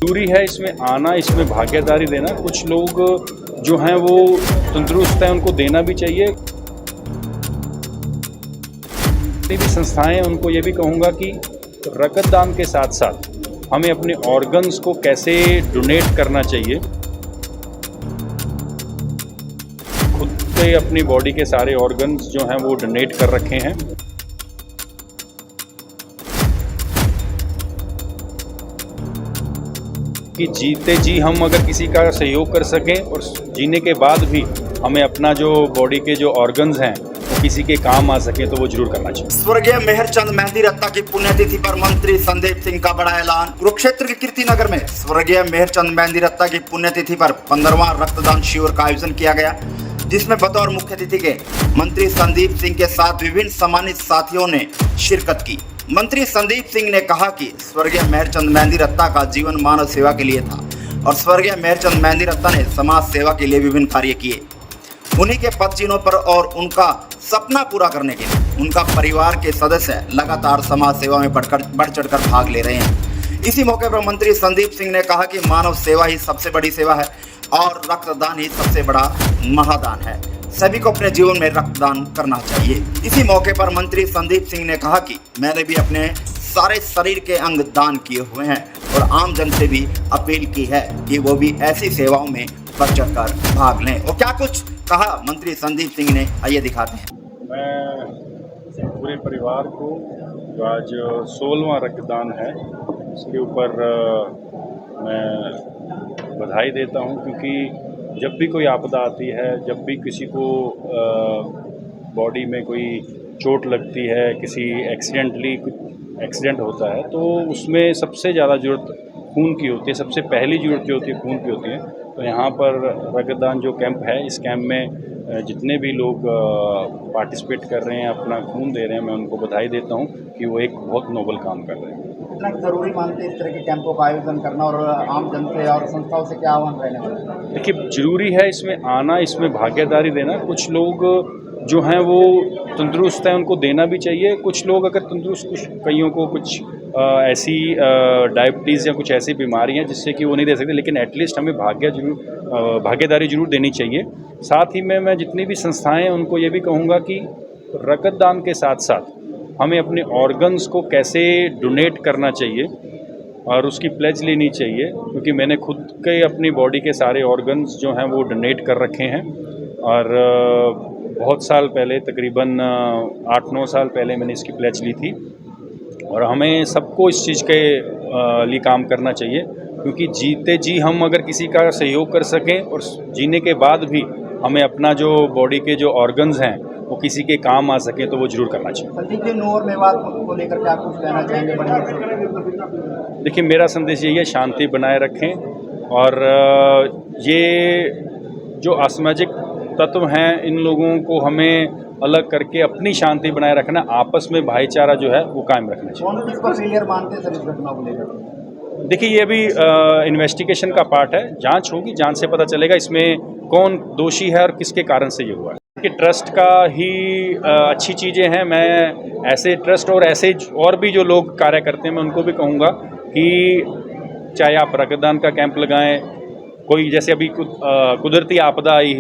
जरूरी है इसमें आना, इसमें भागीदारी देना। कुछ लोग जो हैं वो तंदुरुस्त हैं, उनको देना भी चाहिए। भी संस्थाएं, उनको ये भी कहूँगा कि रक्तदान के साथ साथ हमें अपने ऑर्गन्स को कैसे डोनेट करना चाहिए। खुद से अपनी बॉडी के सारे ऑर्गन्स जो हैं वो डोनेट कर रखे हैं। कि जीते जी हम अगर किसी का सहयोग कर सकें और जीने के बाद भी हमें अपना जो बॉडी के जो ऑर्गन्स हैं वो किसी के काम आ सके, तो वो जरूर करना चाहिए। स्वर्गीय मेहरचंद मेहंदी रत्ता की पुण्यतिथि पर मंत्री संदीप सिंह का बड़ा ऐलान। कुरुक्षेत्र के कीर्तिनगर में स्वर्गीय मेहरचंद मेहंदी रत्ता की पुण्यतिथि पर 15वां रक्तदान शिविर का आयोजन किया गया, जिसमें बतौर मुख्य अतिथि के मंत्री संदीप सिंह के साथ विभिन्न सम्मानित साथियों ने शिरकत की। मंत्री संदीप सिंह ने कहा कि स्वर्गीय मेहरचंद मेहंदी रत्ता का जीवन मानव सेवा के लिए था और स्वर्गीय मेहरचंद मेहंदी रत्ता ने समाज सेवा के लिए विभिन्न कार्य किए। उन्हीं के पदचिन्हों पर और उनका सपना पूरा करने के लिए उनका परिवार के सदस्य लगातार समाज सेवा में बढ़ चढ़कर भाग ले रहे हैं। इसी मौके पर मंत्री संदीप सिंह ने कहा कि मानव सेवा ही सबसे बड़ी सेवा है और रक्तदान ही सबसे बड़ा महादान है। सभी को अपने जीवन में रक्तदान करना चाहिए। इसी मौके पर मंत्री संदीप सिंह ने कहा कि मैंने भी अपने सारे शरीर के अंग दान किए हुए हैं और आम जन से भी अपील की है कि वो भी ऐसी सेवाओं में बढ़ चढ़कर भाग लें। और क्या कुछ कहा मंत्री संदीप सिंह ने, आइए दिखाते हैं। मैं पूरे परिवार को जो आज 16वां रक्तदान है उसके ऊपर मैं बधाई देता हूं, क्योंकि जब भी कोई आपदा आती है, जब भी किसी को बॉडी में कोई चोट लगती है, किसी एक्सीडेंट होता है, तो उसमें सबसे ज़्यादा ज़रूरत खून की होती है। सबसे पहली ज़रूरत जो होती है खून की होती है। तो यहाँ पर रक्तदान जो कैंप है, इस कैंप में जितने भी लोग पार्टिसिपेट कर रहे हैं, अपना खून दे रहे हैं, मैं उनको बधाई देता हूँ कि वो एक बहुत नोबल काम कर रहे हैं। कितना जरूरी मानते हैं इस तरह के कैंपों का आयोजन करना और आम जन से और संस्थाओं से क्या आह्वान रहने वाला है? देखिए, जरूरी है इसमें आना, इसमें भागीदारी देना। कुछ लोग जो हैं वो तंदुरुस्त हैं, उनको देना भी चाहिए। कुछ लोग अगर तंदुरुस्त, कईयों को कुछ ऐसी डायबिटीज़ या कुछ ऐसी बीमारियां जिससे कि वो नहीं दे सकते, लेकिन एटलीस्ट हमें भागीदारी जरूर देनी चाहिए। साथ ही में मैं जितनी भी संस्थाएं हैं उनको ये भी कहूँगा कि रक्तदान के साथ साथ हमें अपने ऑर्गन्स को कैसे डोनेट करना चाहिए और उसकी प्लेज लेनी चाहिए, क्योंकि मैंने खुद के अपनी बॉडी के सारे ऑर्गन्स जो हैं वो डोनेट कर रखे हैं। और बहुत साल पहले, तकरीबन 8-9 साल पहले मैंने इसकी प्लेज ली थी। और हमें सबको इस चीज़ के लिए काम करना चाहिए, क्योंकि जीते जी हम अगर किसी का सहयोग कर सकें और जीने के बाद भी हमें अपना जो बॉडी के जो ऑर्गन्स हैं वो किसी के काम आ सके, तो वो जरूर करना चाहिए। संदीप जी, नूर मेवात को लेकर क्या कुछ कहना चाहेंगे? देखिए, मेरा संदेश यही है, शांति बनाए रखें। और ये जो असामाजिक तत्व हैं, इन लोगों को हमें अलग करके अपनी शांति बनाए रखना, आपस में भाईचारा जो है वो कायम रखना चाहिए। कौन किसको फेलियर मानते हैं सर इस घटना को लेकर? देखिए, ये भी इन्वेस्टिगेशन का पार्ट है, जांच होगी, जांच से पता चलेगा इसमें कौन दोषी है और किसके कारण से ये हुआ है। कि ट्रस्ट का ही अच्छी चीज़ें हैं। मैं ऐसे ट्रस्ट और ऐसे और भी जो लोग कार्य करते हैं, मैं उनको भी कहूँगा कि चाहे आप रक्तदान का कैंप लगाएं, कोई जैसे अभी कुदरती आपदा आई,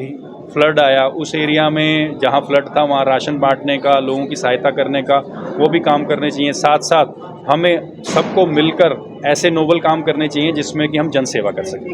फ्लड आया, उस एरिया में जहाँ फ्लड था वहाँ राशन बांटने का, लोगों की सहायता करने का, वो भी काम करने चाहिए। साथ साथ हमें सबको मिलकर ऐसे नोबल काम करने चाहिए जिसमें कि हम जन सेवा कर सकें।